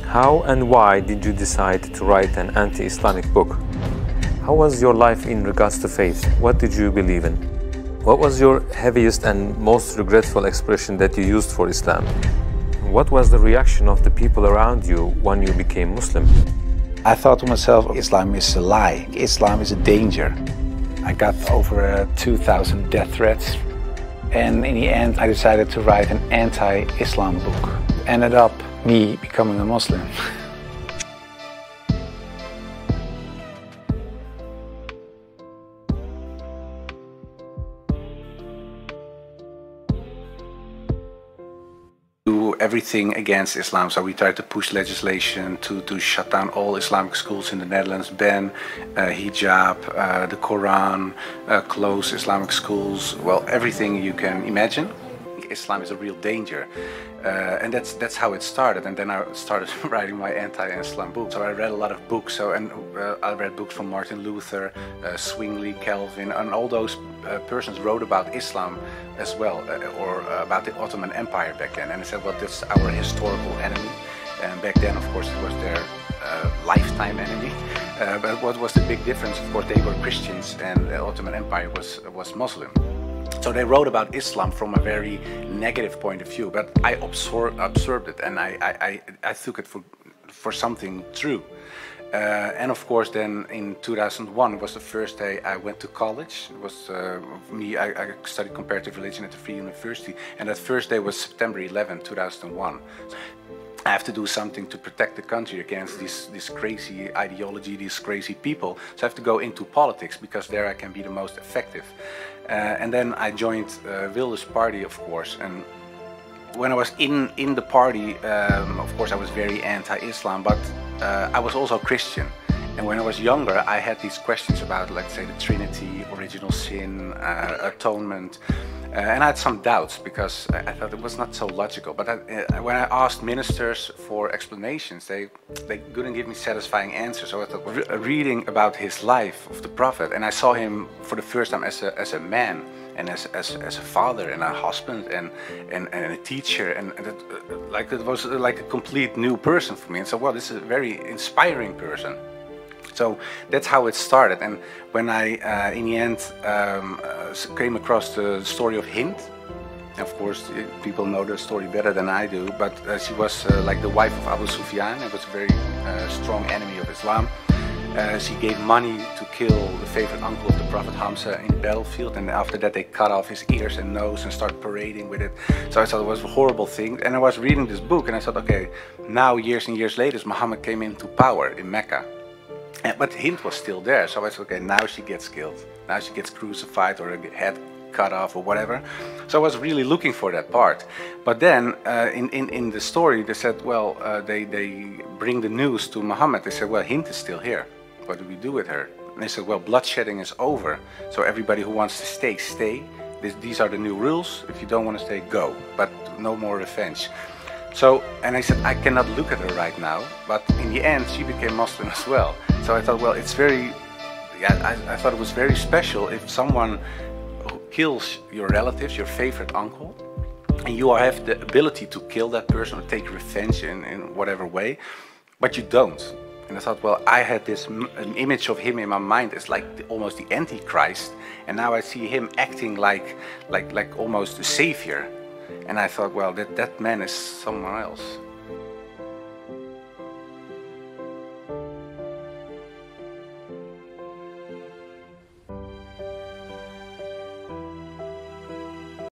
How and why did you decide to write an anti-Islamic book? How was your life in regards to faith? What did you believe in? What was your heaviest and most regretful expression that you used for Islam? What was the reaction of the people around you when you became Muslim? I thought to myself, Islam is a lie. Islam is a danger. I got over 2,000 death threats. And in the end, I decided to write an anti-Islam book. Ended up me becoming a Muslim. Do everything against Islam. So we tried to push legislation to shut down all Islamic schools in the Netherlands, ban hijab, the Quran, close Islamic schools, well, everything you can imagine. Islam is a real danger, and that's how it started. And then I started writing my anti-Islam book. So I read a lot of books. I read books from Martin Luther, Zwingli, Calvin, and all those persons wrote about Islam as well, or about the Ottoman Empire back then. And I said, well, that's our historical enemy. And back then, of course, it was their lifetime enemy. But what was the big difference? Of course, they were Christians, and the Ottoman Empire was Muslim. So they wrote about Islam from a very negative point of view, but I absorbed it, and I took it for something true. And of course, then in 2001 was the first day I went to college. It was I studied comparative religion at the Free University, and that first day was September 11, 2001. I have to do something to protect the country against this crazy ideology, these crazy people. So I have to go into politics, because there I can be the most effective. And then I joined Wilders' party, of course. And when I was in the party, of course I was very anti-Islam, but I was also Christian. And when I was younger, I had these questions about, let's say, the Trinity, original sin, atonement. And I had some doubts, because I thought it was not so logical. But when I asked ministers for explanations, they couldn't give me satisfying answers. So I thought, reading about his life of the Prophet, and I saw him for the first time as a man, and as a father, and a husband, and a teacher, and it was like a complete new person for me. And so, well, this is a very inspiring person. So that's how it started. And when I, in the end, came across the story of Hind, of course, people know the story better than I do, but she was like the wife of Abu Sufyan, and was a very strong enemy of Islam. She gave money to kill the favorite uncle of the Prophet, Hamza, in the battlefield, and after that they cut off his ears and nose and started parading with it. So I thought it was a horrible thing, and I was reading this book, and I thought, okay, now years and years later, Muhammad came into power in Mecca. But Hind was still there, so I said, okay, now she gets killed. Now she gets crucified, or her head cut off, or whatever. So I was really looking for that part. But then, in the story, they said, well, they bring the news to Muhammad. They said, well, Hind is still here. What do we do with her? And they said, well, bloodshedding is over. So everybody who wants to stay, stay. These are the new rules. If you don't want to stay, go. But no more revenge. So, and I said, I cannot look at her right now, but in the end, she became Muslim as well. So I thought, well, it's very, I thought it was very special if someone who kills your relatives, your favorite uncle, and you have the ability to kill that person or take revenge in whatever way, but you don't. And I thought, well, I had an image of him in my mind as like almost the Antichrist, and now I see him acting like almost a savior. And I thought, well, that man is someone else.